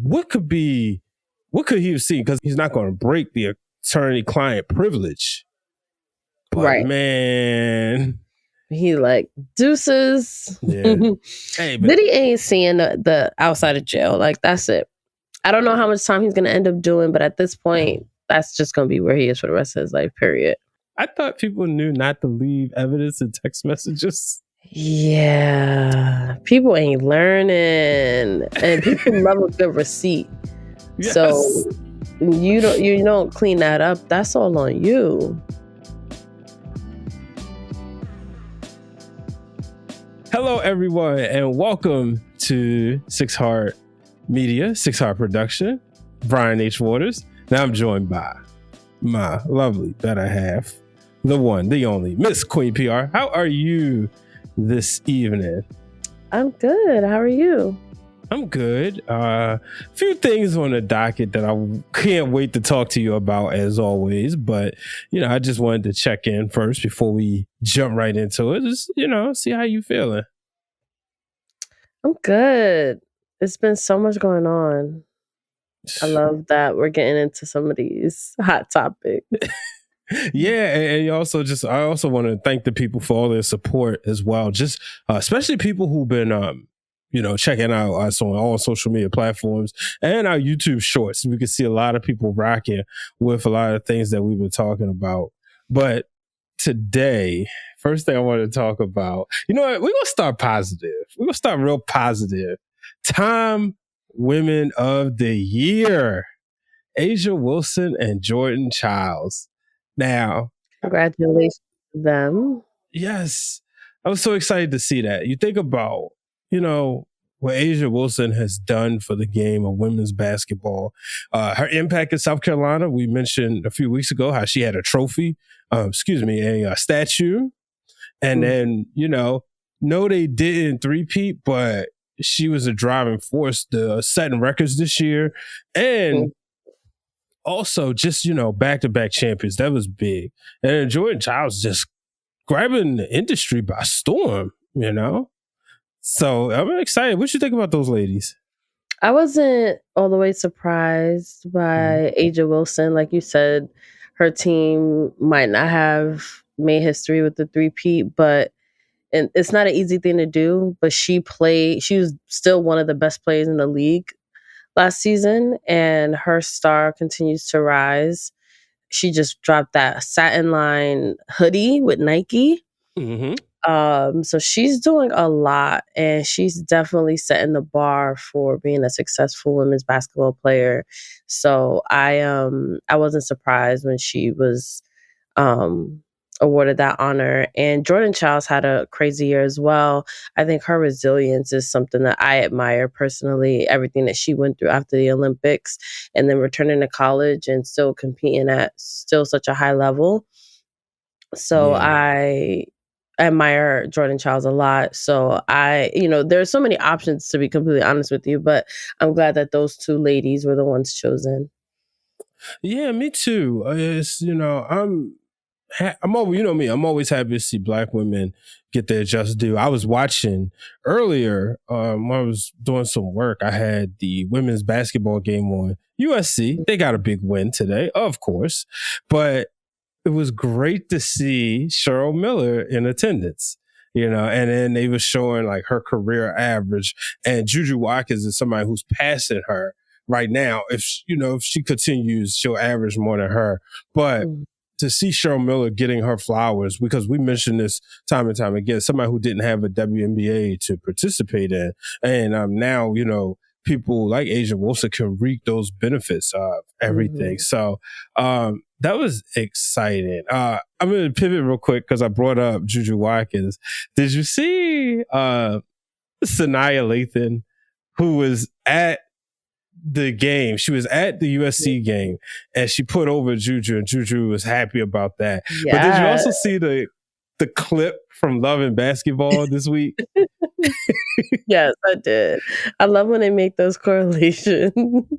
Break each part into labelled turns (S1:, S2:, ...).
S1: what could he have seen? Because he's not going to break the attorney-client privilege. But
S2: right.
S1: Man,
S2: he like deuces.
S1: Yeah. Hey, but
S2: Diddy ain't seeing the outside of jail. Like, that's it. I don't know how much time he's going to end up doing, but at this point, that's just going to be where he is for the rest of his life, period.
S1: I thought people knew not to leave evidence in text messages.
S2: Yeah. People ain't learning. And people love a good receipt.
S1: Yes.
S2: So you don't clean that up. That's all on you.
S1: Hello, everyone, and welcome to Six Heart Media, Six Heart Production. Brian H. Waters. Now I'm joined by my lovely better half, the one, the only, Miss Queen PR. How are you this evening?
S2: I'm good. How are you?
S1: I'm good. A few things on the docket that I can't wait to talk to you about, as always. But, I just wanted to check in first before we jump right into it. Just, see how you feeling.
S2: I'm good. It's been so much going on. I love that we're getting into some of these hot topics.
S1: Yeah, and I also want to thank the people for all their support as well. Just especially people who've been checking out us on all social media platforms and our YouTube shorts. We can see a lot of people rocking with a lot of things that we've been talking about. But today, first thing I want to talk about, we're going to start positive. We're going to start real positive. Time Women of the Year, A'ja Wilson and Jordan Chiles. Now,
S2: congratulations to them.
S1: Yes, I was so excited to see that. You think about, what A'ja Wilson has done for the game of women's basketball. Her impact in South Carolina, we mentioned a few weeks ago how she had a trophy, a statue. And then, no, they didn't three-peat, but she was a driving force to setting records this year. And also just, back-to-back champions. That was big. And Jordan Chiles just grabbing the industry by storm, So I'm excited. What you think about those ladies?
S2: I wasn't all the way surprised by A'ja Wilson. Like you said, her team might not have made history with the three-peat, and it's not an easy thing to do, but she was still one of the best players in the league last season, and her star continues to rise. She just dropped that satin line hoodie with Nike. So she's doing a lot, and she's definitely setting the bar for being a successful women's basketball player. So I wasn't surprised when she was awarded that honor. And Jordan Chiles had a crazy year as well. I think her resilience is something that I admire personally. Everything that she went through after the Olympics and then returning to college and still competing at still such a high level. So I admire Jordan Chiles a lot. So there's so many options, to be completely honest with you, but I'm glad that those two ladies were the ones chosen.
S1: Yeah, me too. I'm always happy to see Black women get their just due. I was watching earlier when I was doing some work. I had the women's basketball game on. USC, they got a big win today, of course, but it was great to see Cheryl Miller in attendance, and then they were showing like her career average, and Juju Watkins is somebody who's passing her right now. If she continues, she'll average more than her. But to see Cheryl Miller getting her flowers, because we mentioned this time and time again, somebody who didn't have a WNBA to participate in. And now, people like A'ja Wilson can reap those benefits of everything. So that was exciting. I'm going to pivot real quick because I brought up Juju Watkins. Did you see Sanaya Lathan, who was at the game? She was at the USC game, and she put over Juju, and Juju was happy about that. Yeah. But did you also see the clip from Love and Basketball this week?
S2: Yes, I did. I love when they make those correlations,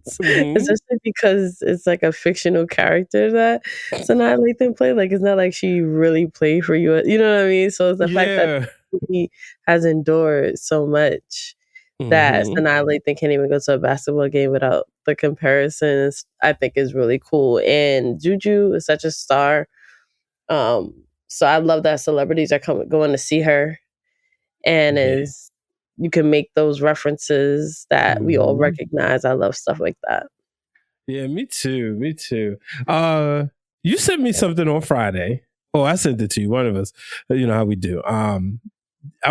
S2: especially because it's like a fictional character that Sanaa Lathan played. Like, it's not like she really played for you. You know what I mean? So it's the fact that he has endured so much that
S1: Mm-hmm.
S2: Sanaa Lathan can't even go to a basketball game without the comparisons, I think is really cool. And Juju is such a star. So I love that celebrities are going to see her, and
S1: Yeah.
S2: is you can make those references that we all
S1: Mm-hmm.
S2: recognize. I love stuff like that.
S1: Yeah, me too. Me too. You sent me something on Friday. Oh, I sent it to you. One of us. You know how we do. I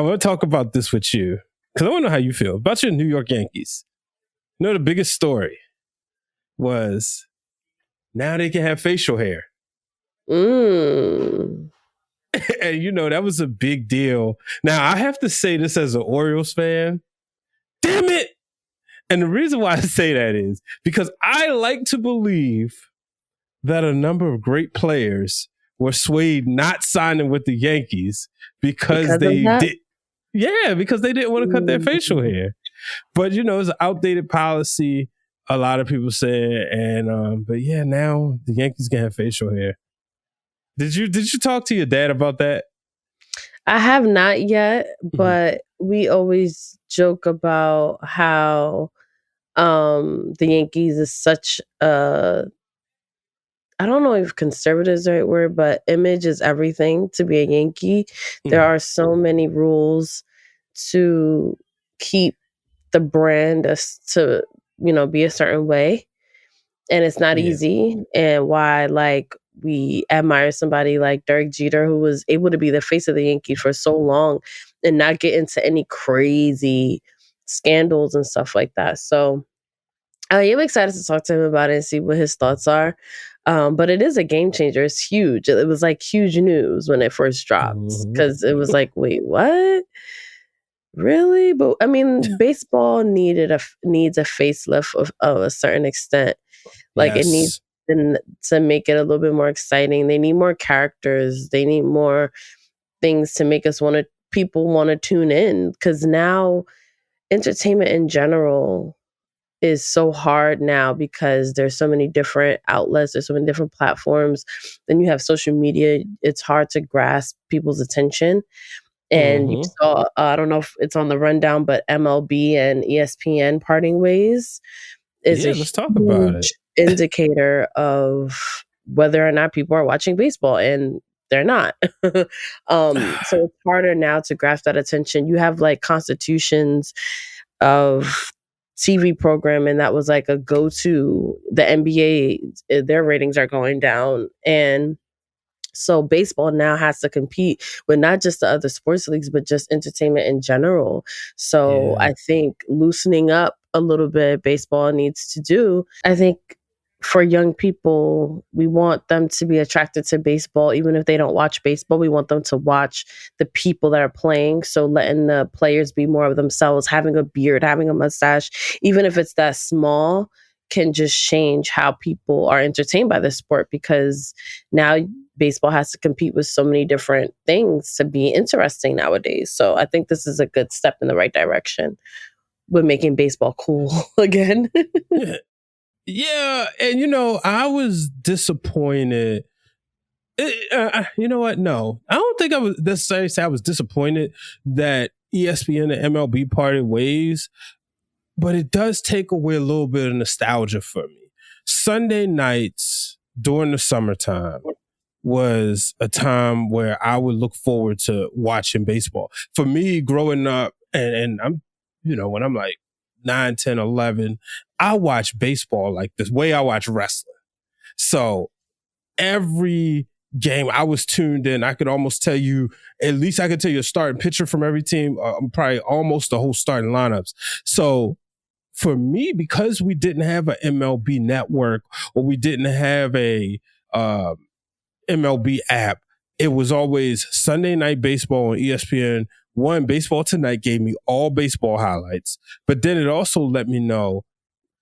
S1: want to talk about this with you because I want to know how you feel about your New York Yankees. You know, the biggest story was now they can have facial hair.
S2: Mm.
S1: And you know, that was a big deal. Now, I have to say this as an Orioles fan. Damn it. And the reason why I say that is because I like to believe that a number of great players were swayed not signing with the Yankees because
S2: Because of
S1: they
S2: that?
S1: did. Yeah, because they didn't want to cut their facial hair. But you know, it's an outdated policy. A lot of people say, and but yeah, now the Yankees can have facial hair. Did you talk to your dad about that?
S2: I have not yet,
S1: Mhm.
S2: but we always joke about how the Yankees is such a, I don't know if conservative is the right word, but image is everything to be a Yankee. There
S1: Mhm.
S2: are so many rules to keep the brand to, be a certain way. And it's not
S1: Yeah.
S2: easy. And why, like, we admire somebody like Derek Jeter, who was able to be the face of the Yankees for so long and not get into any crazy scandals and stuff like that. So I am excited to talk to him about it and see what his thoughts are. But it is a game changer. It's huge. It was like huge news when it first dropped
S1: Mhm.
S2: because it was like, wait, what? Really? But I mean, baseball needs a facelift of a certain extent. Like it needs
S1: Yes.
S2: to make it a little bit more exciting. They need more characters. They need more things to make us people want to tune in, because now entertainment in general is so hard now because there's so many different outlets, there's so many different platforms. Then you have social media. It's hard to grasp people's attention. And you
S1: Hmm.
S2: saw, I don't know if it's on the rundown, but MLB and ESPN parting ways is a
S1: Yeah, let's talk about it.
S2: huge indicator of whether or not people are watching baseball, and they're not. So it's harder now to grasp that attention. You have like constitutions of TV programming that was like a go-to. The NBA, their ratings are going down, and so baseball now has to compete with not just the other sports leagues, but just entertainment in general. So
S1: Yeah.
S2: I think loosening up a little bit, baseball needs to do. I think for young people, we want them to be attracted to baseball, even if they don't watch baseball. We want them to watch the people that are playing. So letting the players be more of themselves, having a beard, having a mustache, even if it's that small, can just change how people are entertained by the sport, because now baseball has to compete with so many different things to be interesting nowadays. So I think this is a good step in the right direction with making baseball cool again.
S1: Yeah. Yeah. And you know, I was disappointed. You know what? No, I don't think I was necessarily say I was disappointed that ESPN and MLB parted ways, but it does take away a little bit of nostalgia for me. Sunday nights during the summertime was a time where I would look forward to watching baseball. For me, growing up, and I'm, you know, when I'm like 9, 10, 11, I watch baseball like this way I watch wrestling. So every game I was tuned in. I could almost tell you, at least I could tell you a starting pitcher from every team, probably almost the whole starting lineups. So for me, because we didn't have an MLB network or we didn't have a MLB app, it was always Sunday Night Baseball on ESPN. One, Baseball Tonight gave me all baseball highlights, but then it also let me know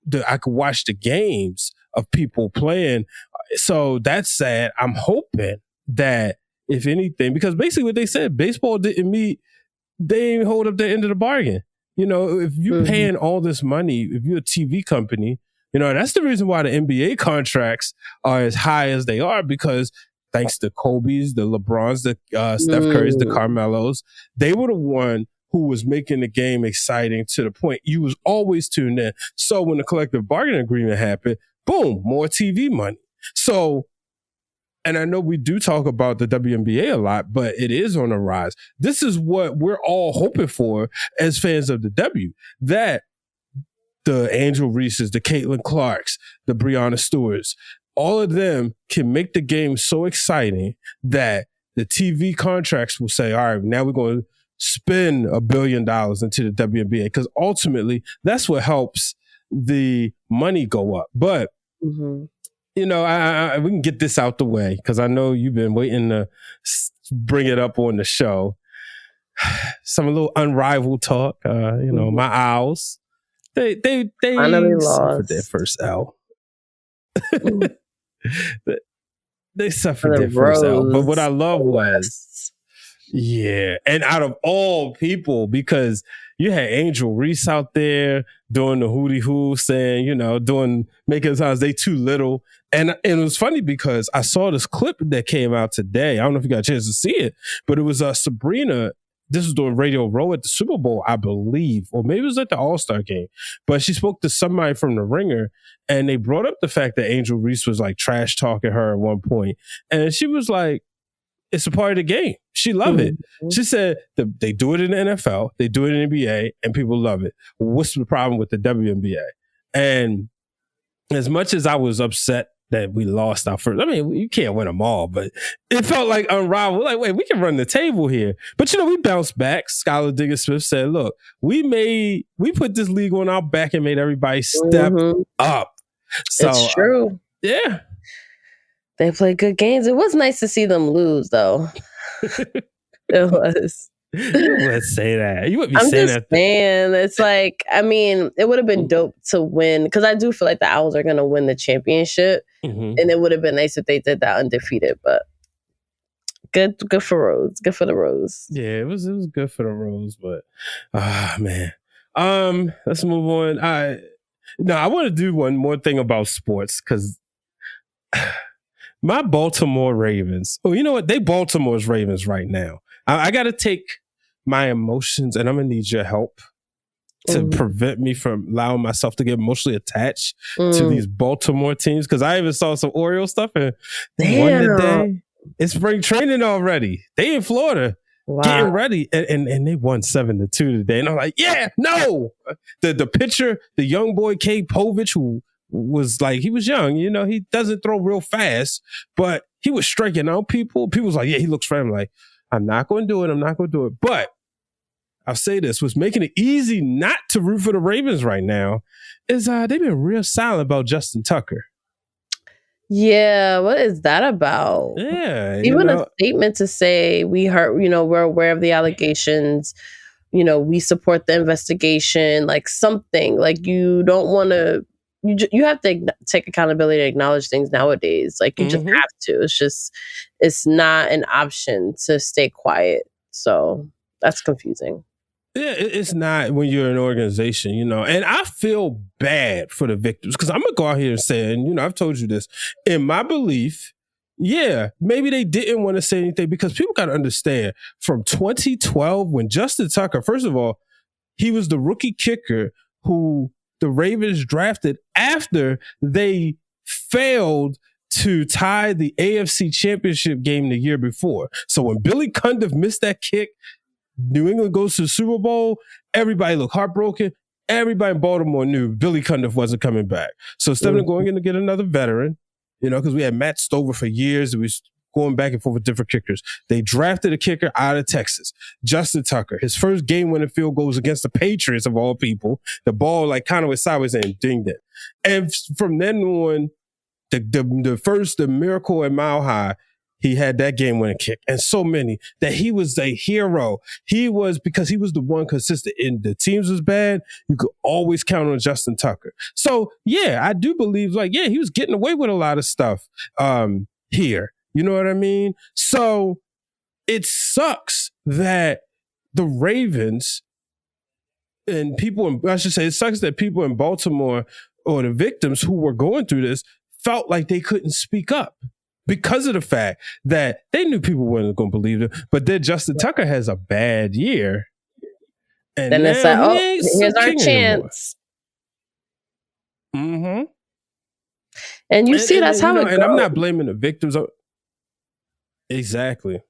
S1: that I could watch the games of people playing. So that's sad. I'm hoping that if anything, because basically what they said, baseball didn't meet, they didn't hold up the end of the bargain. You know, if you're
S2: Mhm.
S1: paying all this money, if you're a TV company, you know, that's the reason why the NBA contracts are as high as they are, because thanks to Kobe's, the LeBrons, the Steph Curry's, the
S2: Mm.
S1: Carmelos, they were the one who was making the game exciting to the point you was always tuned in. So when the collective bargaining agreement happened, boom, more TV money. So, and I know we do talk about the WNBA a lot, but it is on the rise. This is what we're all hoping for as fans of the W, that the Angel Reeses, the Caitlin Clarks, the Breonna Stewarts, all of them can make the game so exciting that the TV contracts will say, all right, now we're going to spend $1 billion into the WNBA, because ultimately that's what helps the money go up. But, you know, we can get this out the way, because I know you've been waiting to bring it up on the show. Some little Unrivaled talk, you know, my Owls. They suffered their first L. They suffered their first L. But what I love was, yeah, and out of all people, because you had Angel Reese out there doing the hootie hoo, saying, you know, making sounds they too little. And it was funny because I saw this clip that came out today. I don't know if you got a chance to see it, but it was Sabrina. This was doing Radio Row at the Super Bowl, I believe, or maybe it was at the All-Star game. But she spoke to somebody from The Ringer, and they brought up the fact that Angel Reese was like trash talking her at one point. And she was like, it's a part of the game. She loved it. She said they do it in the NFL, they do it in the NBA, and people love it. What's the problem with the WNBA? And as much as I was upset that we lost our first, I mean, you can't win them all, but it felt like Unrivaled. Like, wait, we can run the table here. But, you know, we bounced back. Skylar Diggins-Smith said, look, we put this league on our back and made everybody step up. So,
S2: it's true.
S1: Yeah.
S2: They played good games. It was nice to see them lose, though. It was.
S1: Let's say that. You would be
S2: I'm
S1: saying
S2: just
S1: that.
S2: saying, it's like, I mean, it would have been dope to win, because I do feel like the Owls are going to win the championship, and it would have been nice if they did that undefeated. But good for Rose. Good for the Rose.
S1: Yeah, it was good for the Rose, but man. Let's move on. I want to do one more thing about sports, because my Baltimore Ravens. Oh, you know what? They Baltimore's Ravens right now. I got to take my emotions, and I'm going to need your help to prevent me from allowing myself to get emotionally attached to these Baltimore teams. Because I even saw some Orioles stuff, and they won today. It's spring training already. They in Florida getting ready, and they won 7-2 today. And I'm like, yeah, no. The pitcher, the young boy, Cade Povich, who was like, he was young, you know, he doesn't throw real fast, but he was striking out people. People was like, yeah, he looks friendly. Like, I'm not going to do it. But I'll say this, what's making it easy not to root for the Ravens right now is they've been real silent about Justin Tucker.
S2: Yeah, what is that about?
S1: Yeah.
S2: Even a statement to say we're aware of the allegations, you know, we support the investigation, like something. Like, you don't want to, you have to take accountability and acknowledge things nowadays. Like, you just have to. It's not an option to stay quiet. So that's confusing.
S1: Yeah, it's not when you're an organization, you know. And I feel bad for the victims, because I'm going to go out here and say, and, you know, I've told you this, in my belief, yeah, maybe they didn't want to say anything, because people got to understand, from 2012, when Justin Tucker, first of all, he was the rookie kicker who the Ravens drafted after they failed to tie the AFC Championship game the year before. So when Billy Cundiff missed that kick, New England goes to the Super Bowl, everybody looked heartbroken. Everybody in Baltimore knew Billy Cundiff wasn't coming back. So instead of going in to get another veteran, you know, because we had Matt Stover for years, we was going back and forth with different kickers. They drafted a kicker out of Texas, Justin Tucker. His first game-winning field goal was against the Patriots, of all people. The ball like kind of went sideways and dinged it. And from then on, the miracle at Mile High, he had that game-winning kick, and so many that he was a hero. He was, because he was the one consistent, and the teams was bad, you could always count on Justin Tucker. So yeah, I do believe, like, yeah, he was getting away with a lot of stuff here. You know what I mean? So it sucks that the Ravens and it sucks that people in Baltimore, or the victims who were going through this, felt like they couldn't speak up, because of the fact that they knew people weren't going to believe them. But then Justin Tucker has a bad year. And
S2: then it's
S1: now
S2: like,
S1: he
S2: oh,
S1: ain't
S2: here's
S1: the
S2: our
S1: king anymore.
S2: chance.
S1: Mm-hmm.
S2: And you see, that's how it goes.
S1: And I'm not blaming the victims. Exactly.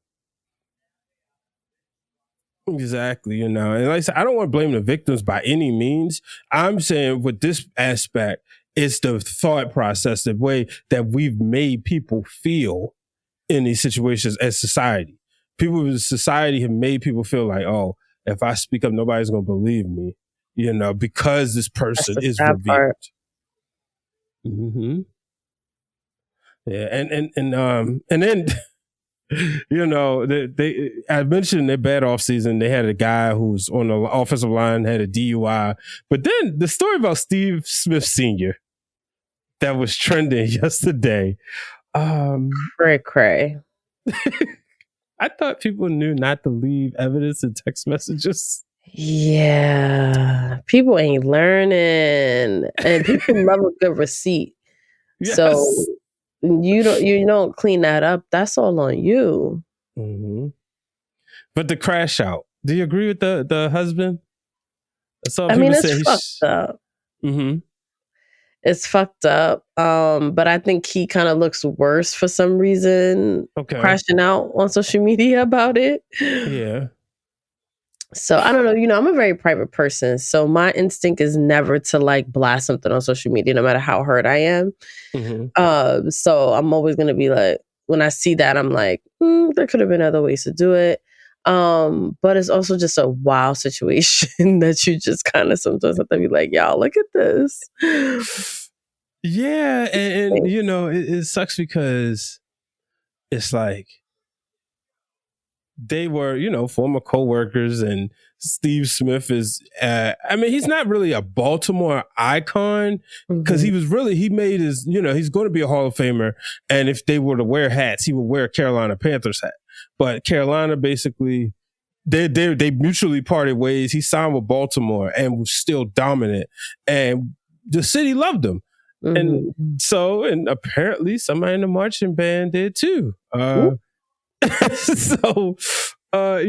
S1: Exactly, and like I said, I don't want to blame the victims by any means. I'm saying with this aspect, it's the thought process, the way that we've made people feel in these situations as society. People in society have made people feel like, oh, if I speak up, nobody's going to believe me, because this person is revealed. Mm-hmm. Yeah, and then I mentioned their bad off season. They had a guy who's on the offensive line, had a DUI. But then the story about Steve Smith Sr. that was trending yesterday.
S2: Cray.
S1: I thought people knew not to leave evidence in text messages.
S2: Yeah. People ain't learning. And people love a good receipt. Yes. So you don't clean that up. That's all on you.
S1: Mm-hmm. But the crash out. Do you agree with the husband?
S2: I mean, it's fucked up.
S1: Mm-hmm.
S2: It's fucked up. But I think he kind of looks worse for some reason. Okay. Crashing out on social media about it.
S1: Yeah.
S2: So I don't know. I'm a very private person. So my instinct is never to like blast something on social media, no matter how hurt I am. Mm-hmm. So I'm always going to be like, when I see that, I'm like, there could have been other ways to do it. But it's also just a wild situation that you just kind of sometimes have to be like, y'all, look at this.
S1: Yeah. And it sucks because it's like, they were, former co-workers, and Steve Smith is, he's not really a Baltimore icon because he made his, he's going to be a Hall of Famer. And if they were to wear hats, he would wear a Carolina Panthers hat. But Carolina basically, they mutually parted ways. He signed with Baltimore and was still dominant. And the city loved him. And so, and apparently somebody in the marching band did too. So, I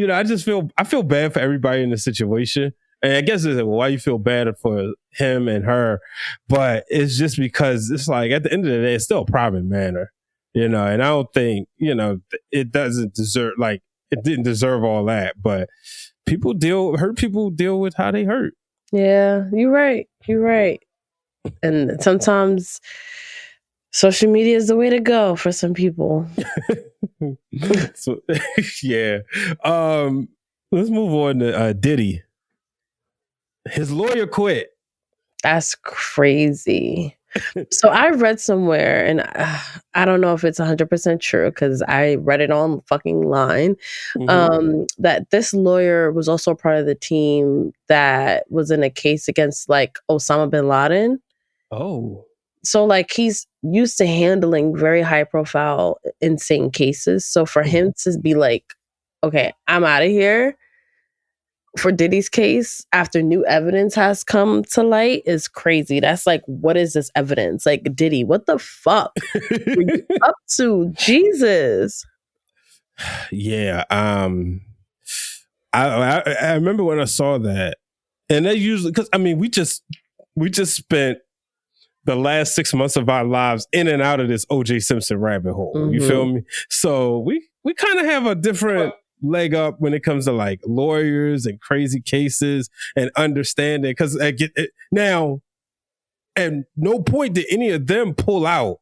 S1: feel bad for everybody in the situation. And I guess it's like, well, why you feel bad for him and her? But it's just because it's like, at the end of the day, it's still a private matter, and I don't think, it doesn't deserve, like, it didn't deserve all that. But hurt people deal with how they hurt.
S2: Yeah, you're right. And sometimes social media is the way to go for some people.
S1: So, yeah. Let's move on to Diddy. His lawyer quit.
S2: That's crazy. So I read somewhere, and I don't know if it's 100% true because I read it on fucking line, that this lawyer was also part of the team that was in a case against like Osama bin Laden.
S1: Oh.
S2: So like he's used to handling very high profile, insane cases. So for him to be like, okay, I'm out of here for Diddy's case after new evidence has come to light is crazy. That's like, what is this evidence? Like, Diddy, what the fuck were you up to? Jesus.
S1: Yeah. I remember when I saw that, and they usually, because we just spent the last 6 months of our lives in and out of this O.J. Simpson rabbit hole. You feel me? So we kind of have a different leg up when it comes to like lawyers and crazy cases and understanding. Because now, at no point did any of them pull out,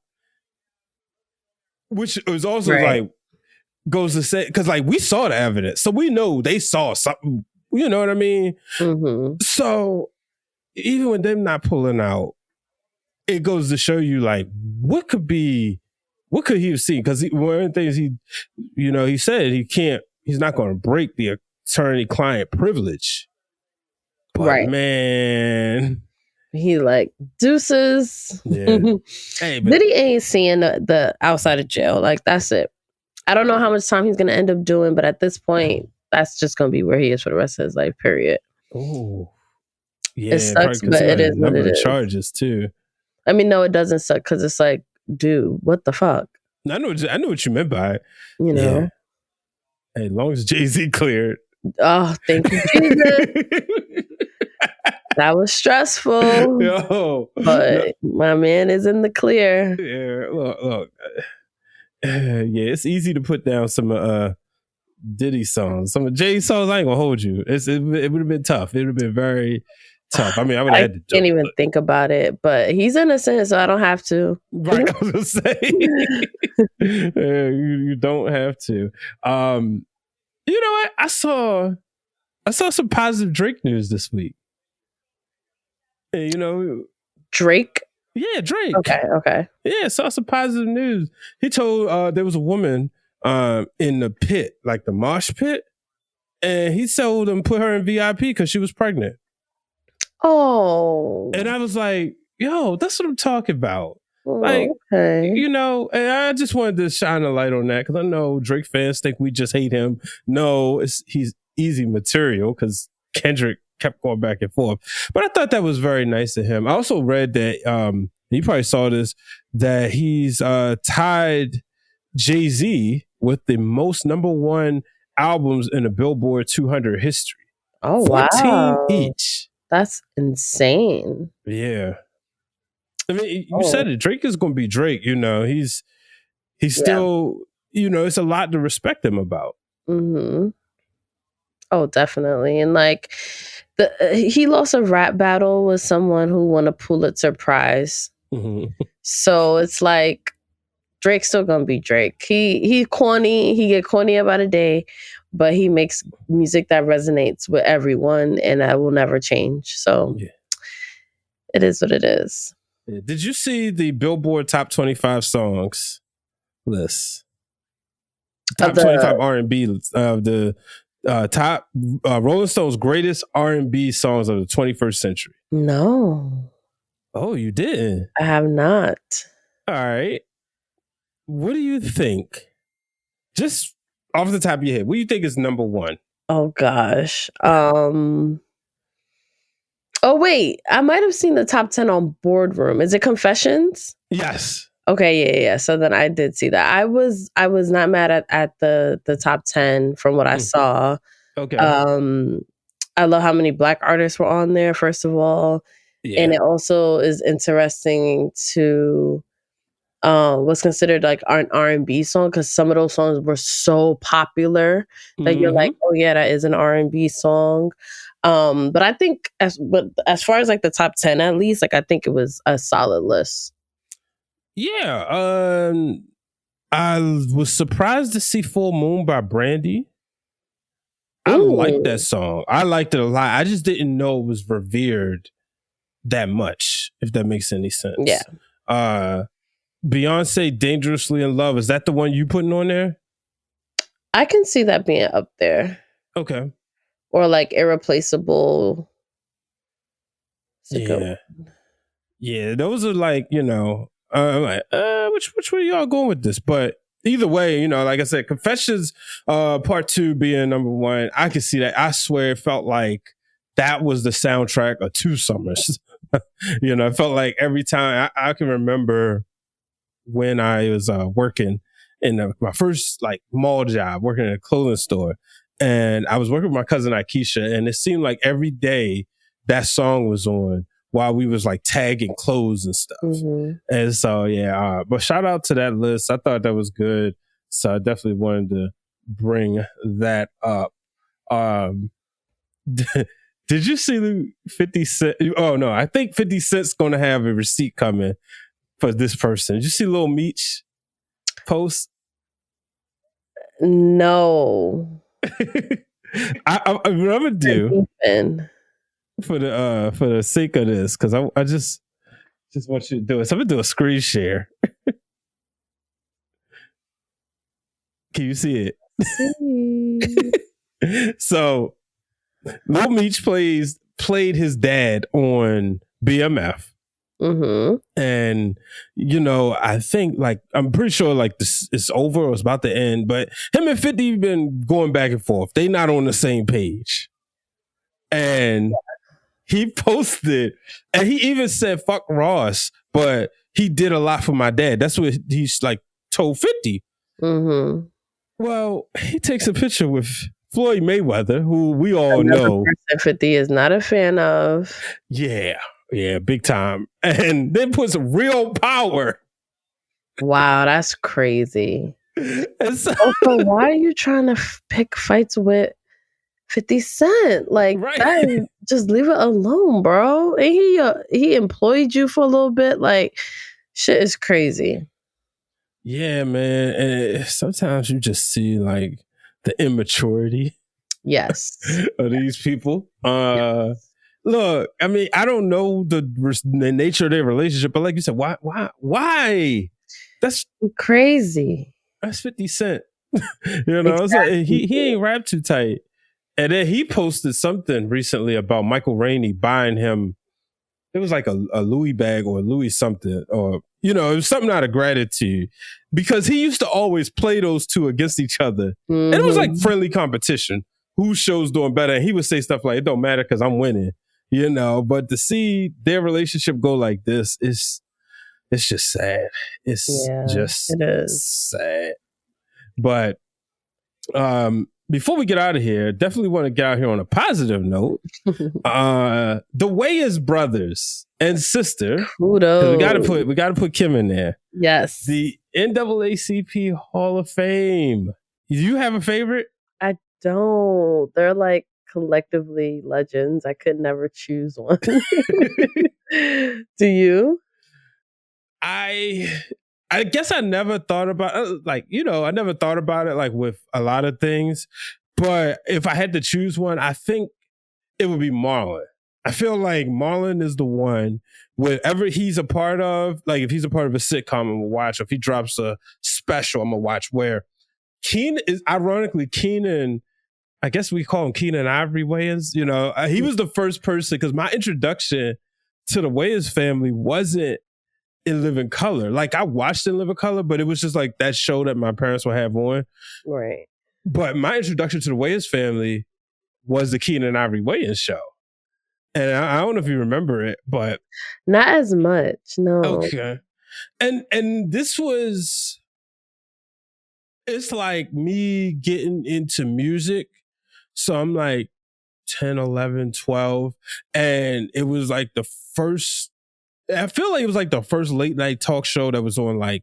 S1: which was also like goes to say, because like we saw the evidence, so we know they saw something. You know what I mean? So even with them not pulling out, it goes to show you like what could he have seen? Because one of the things he said he's not going to break the attorney-client privilege. But man,
S2: he like deuces.
S1: Yeah. Hey, but
S2: Diddy ain't seeing the outside of jail. Like, that's it. I don't know how much time he's going to end up doing, but at this point, that's just going to be where he is for the rest of his life. Period.
S1: Oh, yeah.
S2: It sucks, but it is what it is.
S1: Charges too.
S2: No, it doesn't suck because it's like, dude, what the fuck?
S1: I know what you meant by it.
S2: Yeah.
S1: Hey, as long as Jay-Z cleared,
S2: Oh, thank you, Jesus. That was stressful.
S1: Yo,
S2: But my man is in the clear.
S1: Yeah, look. Yeah, it's easy to put down some Diddy songs. Some of Jay songs, I ain't gonna hold you. It would have been tough. It would have been very tough. I mean, I would have had to do
S2: can't even think about it, but he's innocent, so I don't have to.
S1: Right, I was gonna say. You don't have to. You know what? I saw some positive Drake news this week. You know,
S2: Drake?
S1: Yeah, Drake.
S2: Okay.
S1: Yeah, saw some positive news. He told there was a woman in the pit, like the mosh pit, and he told them put her in VIP because she was pregnant.
S2: Oh.
S1: And I was like, yo, that's what I'm talking about.
S2: Like, okay.
S1: You know, and I just wanted to shine a light on that because I know Drake fans think we just hate him. No, he's easy material because Kendrick kept going back and forth. But I thought that was very nice of him. I also read that, you probably saw this, that he's tied Jay-Z with the most #1 albums in the Billboard 200 history.
S2: Oh,
S1: 14
S2: wow.
S1: each.
S2: That's insane.
S1: Yeah. I mean, you said it. Drake is going to be Drake. You know, he's still, you know, it's a lot to respect him about.
S2: Mm-hmm. Oh, definitely. And like, he lost a rap battle with someone who won a Pulitzer Prize.
S1: Mm-hmm.
S2: So it's like, Drake's still gonna be Drake. He corny. He get corny about a day, but he makes music that resonates with everyone, and that will never change. So it is what it is.
S1: Yeah. Did you see the Billboard Top 25 songs list? Top 25 R&B of the top Rolling Stone's greatest R&B songs of the 21st century.
S2: No.
S1: Oh, you didn't?
S2: I have not.
S1: All right. What do you think? Just off the top of your head, what do you think is #1?
S2: Oh gosh. Oh wait, I might have seen the top 10 on Boardroom. Is it Confessions?
S1: Yes.
S2: Okay, yeah. So then I did see that. I was not mad at the top 10 from what I saw.
S1: Okay.
S2: I love how many Black artists were on there, first of all. Yeah. And it also is interesting to what's considered like an R&B song, because some of those songs were so popular that you're like, oh yeah, that is an R&B song. But I think as far as like the top 10, at least, like I think it was a solid list.
S1: Yeah. I was surprised to see Full Moon by Brandy. I like that song. I liked it a lot. I just didn't know it was revered that much, if that makes any sense.
S2: Yeah.
S1: Beyonce, Dangerously in Love. Is that the one you putting on there?
S2: I can see that being up there.
S1: Okay.
S2: Or like Irreplaceable.
S1: Yeah, those are like, you know, I'm like, which way y'all going with this? But either way, you know, like I said, Confessions Part 2 being #1, I can see that. I swear it felt like that was the soundtrack of 2 summers. You know, it felt like every time I can remember when I was working in my first like mall job, working in a clothing store. And I was working with my cousin Aikisha, and it seemed like every day that song was on while we was like tagging clothes and stuff. And so, yeah, but shout out to that list. I thought that was good. So I definitely wanted to bring that up. Did you see 50 Cent? Oh, no, I think 50 Cent's going to have a receipt coming for this person. Did you see Lil Meech post?
S2: No.
S1: What I'm gonna do for the sake of this, because I just want you to do it. So I'm gonna do a screen share. Can you see it? So Lil Meech played his dad on BMF. And you know, I think like I'm pretty sure like this is over or it's about to end, but him and 50 been going back and forth. They not on the same page. And he posted, and he even said fuck Ross, but he did a lot for my dad. That's what he's like told 50. Well, he takes a picture with Floyd Mayweather, who we all
S2: Another
S1: know.
S2: person 50 is not a fan of.
S1: Yeah, big time. And then put some real power.
S2: Wow, that's crazy.
S1: And so,
S2: Also, why are you trying to pick fights with 50 Cent? Like,
S1: right.
S2: that, just leave it alone, bro. And he employed you for a little bit. Like, shit is crazy.
S1: Yeah, man. And sometimes you just see like the immaturity.
S2: Yes.
S1: Of these people. Look, I mean, I don't know the nature of their relationship, but like you said, why? That's
S2: crazy.
S1: That's 50 Cent. You know, exactly. So he ain't rap too tight. And then he posted something recently about Michael Rainey buying him. It was like a Louis bag or a Louis something, or it was something out of gratitude, because he used to always play those two against each other, and it was like friendly competition. Whose show's doing better? And he would say stuff like, "It don't matter because I'm winning," But to see their relationship go like this it's just sad. It's sad. But before we get out of here, definitely want to get out here on a positive note. The Wayans brothers and sister,
S2: kudos.
S1: We gotta put Kim in there.
S2: Yes.
S1: The NAACP Hall of Fame. Do you have a favorite?
S2: I don't. They're like collectively legends. I could never choose one. Do you?
S1: I guess I never thought about I never thought about it like with a lot of things. But if I had to choose one, I think it would be Marlon. I feel like Marlon is the one, whatever he's a part of, like if he's a part of a sitcom, I'm gonna watch. If he drops a special, I'm gonna watch. Where Keenan is, ironically, I guess we call him Keenan Ivory Wayans. He was the first person, because my introduction to the Wayans family wasn't In Living Color. Like, I watched In Living Color, but it was just like that show that my parents would have on.
S2: Right.
S1: But my introduction to the Wayans family was the Keenan Ivory Wayans show. And I don't know if you remember it, but
S2: not as much. No.
S1: Okay. And this was, it's like me getting into music. So I'm like 10, 11, 12. And it was like I feel like it was like the first late night talk show that was on like,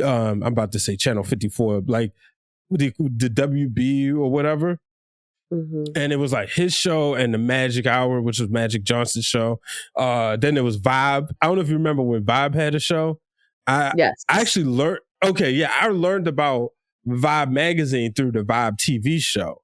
S1: I'm about to say Channel 54, like the WB or whatever. Mm-hmm. And it was like his show and the Magic Hour, which was Magic Johnson's show. Then there was Vibe. I don't know if you remember when Vibe had a show.
S2: Yes.
S1: I actually learned. Okay, yeah, I learned about Vibe magazine through the Vibe TV show.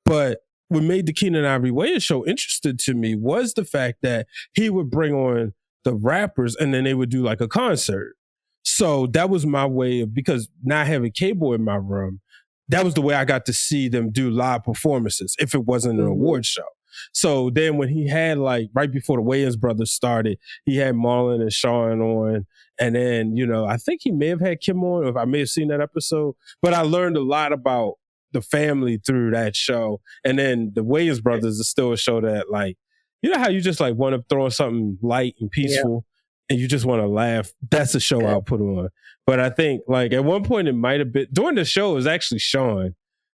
S1: But what made the Keenan Ivory Wayans show interesting to me was the fact that he would bring on the rappers and then they would do like a concert. So that was my way of, because not having cable in my room, that was the way I got to see them do live performances if it wasn't an award show. So then when he had like, right before the Wayans brothers started, he had Marlon and Sean on. And then, I think he may have had Kim on, or if I may have seen that episode. But I learned a lot about the family through that show. And then the Wayans brothers is still a show that, like, you know how you just like want to throw on something light and peaceful and you just want to laugh? That's a show I'll put on. But I think like at one point it might have been, during the show it was actually Sean.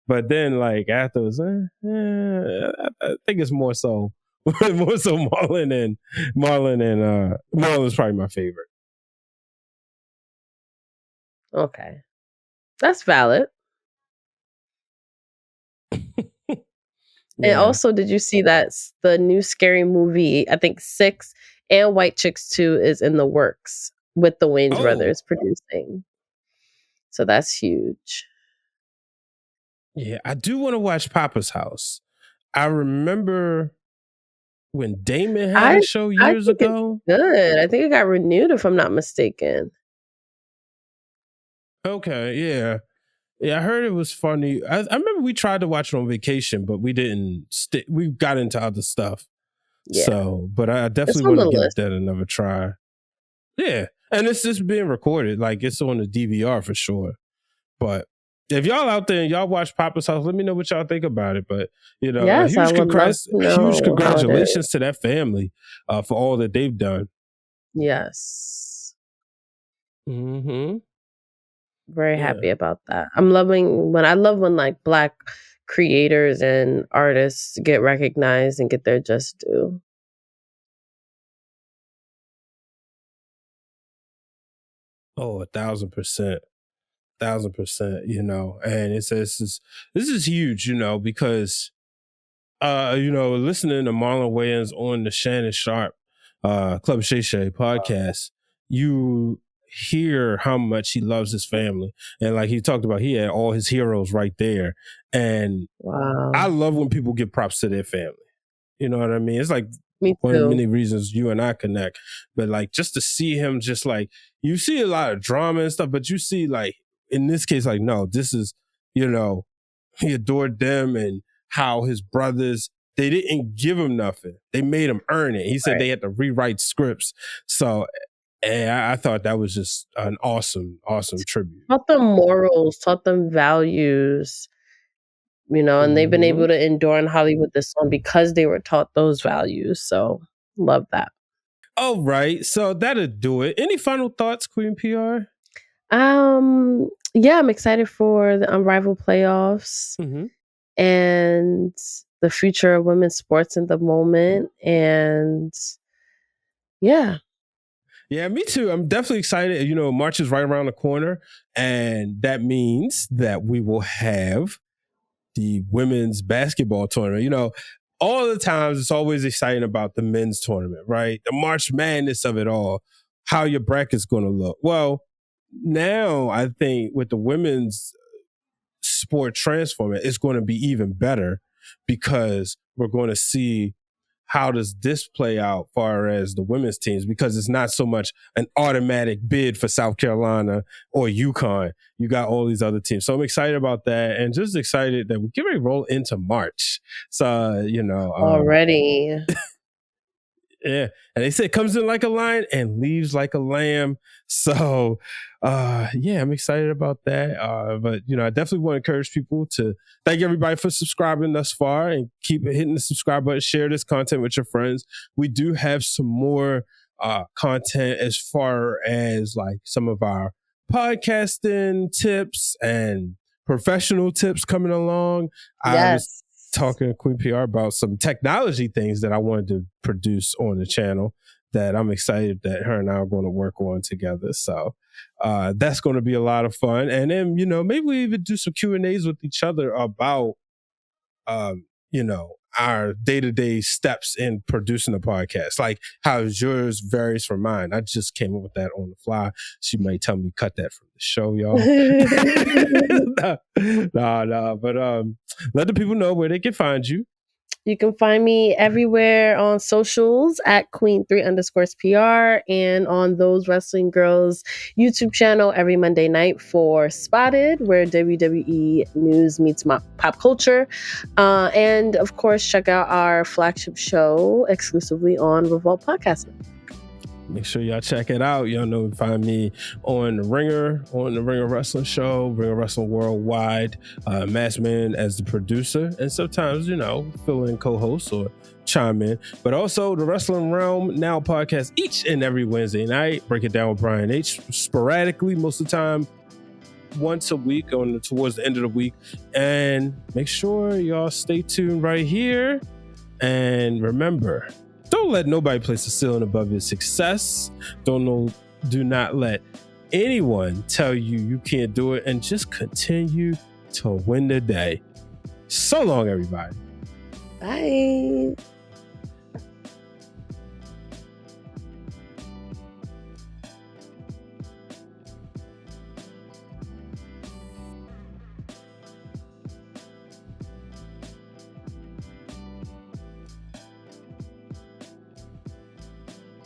S1: But then like afterwards, I think it's more so Marlon and Marlon's probably my favorite.
S2: Okay. That's valid. And also, did you see that the new Scary Movie, I think 6 and White Chicks 2 is in the works with the Wayans brothers producing. So that's huge.
S1: Yeah, I do want to watch Papa's House. I remember when Damon had a show years ago.
S2: Good. I think it got renewed, if I'm not mistaken.
S1: Okay, yeah. Yeah, I heard it was funny. I remember we tried to watch it on vacation, but we didn't stick. We got into other stuff. Yeah. So, but I definitely want to give that another try. Yeah. And it's just being recorded. Like, it's on the DVR for sure. But if y'all out there and y'all watch Papa's House, let me know what y'all think about it. But,
S2: yes,
S1: huge congratulations to that family for all that they've done.
S2: Yes.
S1: Mm-hmm.
S2: Very happy about that. I love when like Black creators and artists get recognized and get their just due.
S1: Oh, 1,000%. 1,000%, and this is huge, because listening to Marlon Wayans on the Shannon Sharp Club Shay Shay podcast, you hear how much he loves his family. And like he talked about, he had all his heroes right there. And
S2: Wow.
S1: I love when people give props to their family. You know what I mean? It's like
S2: Me
S1: one of the
S2: too.
S1: many reasons you and I connect. But like just to see him, just like you see a lot of drama and stuff, but you see like in this case, like, no, this is, he adored them and how his brothers, they didn't give him nothing. They made him earn it. He said They had to rewrite scripts. So I thought that was just an awesome, awesome tribute.
S2: Taught them morals, taught them values, and they've been able to endure in Hollywood this long because they were taught those values. So love that.
S1: All right. So that'll do it. Any final thoughts, Queen PR?
S2: Yeah, I'm excited for the Unrivaled playoffs and the future of women's sports in the moment. And yeah.
S1: Yeah, me too. I'm definitely excited. March is right around the corner, and that means that we will have the women's basketball tournament. All the times it's always exciting about the men's tournament, right? The March Madness of it all, how your bracket's going to look. Well, now I think with the women's sport transforming, it's going to be even better because we're going to see how does this play out far as the women's teams, because it's not so much an automatic bid for South Carolina or UConn. You got all these other teams. So I'm excited about that, and just excited that we're getting ready to roll into March. So,
S2: already.
S1: Yeah. And they say it comes in like a lion and leaves like a lamb. So, I'm excited about that. But, I definitely want to encourage people to thank everybody for subscribing thus far and keep hitting the subscribe button. Share this content with your friends. We do have some more content as far as like some of our podcasting tips and professional tips coming along.
S2: Yes.
S1: I was talking to Queen PR about some technology things that I wanted to produce on the channel that I'm excited that her and I are going to work on together. So that's going to be a lot of fun. And then, maybe we even do some Q&As with each other about, our day-to-day steps in producing a podcast, like how yours varies from mine. I just came up with that on the fly. She may tell me cut that from the show, y'all. No, but let the people know where they can find you.
S2: You can find me everywhere on socials at Queen3_PR and on Those Wrestling Girls YouTube channel every Monday night for Spotted, where WWE news meets pop culture. And of course, check out our flagship show exclusively on Revolt Podcast.
S1: Make sure y'all check it out. Y'all know, find me on the Ringer Wrestling Show, Ringer Wrestling Worldwide, Masked Man as the producer, and sometimes, fill in co-host or chime in. But also the Wrestling Realm Now podcast each and every Wednesday night. Break it down with Brian H. sporadically, most of the time, once a week towards the end of the week. And make sure y'all stay tuned right here. And remember, don't let nobody place a ceiling above your success. Do not let anyone tell you can't do it, and just continue to win the day. So long, everybody.
S2: Bye.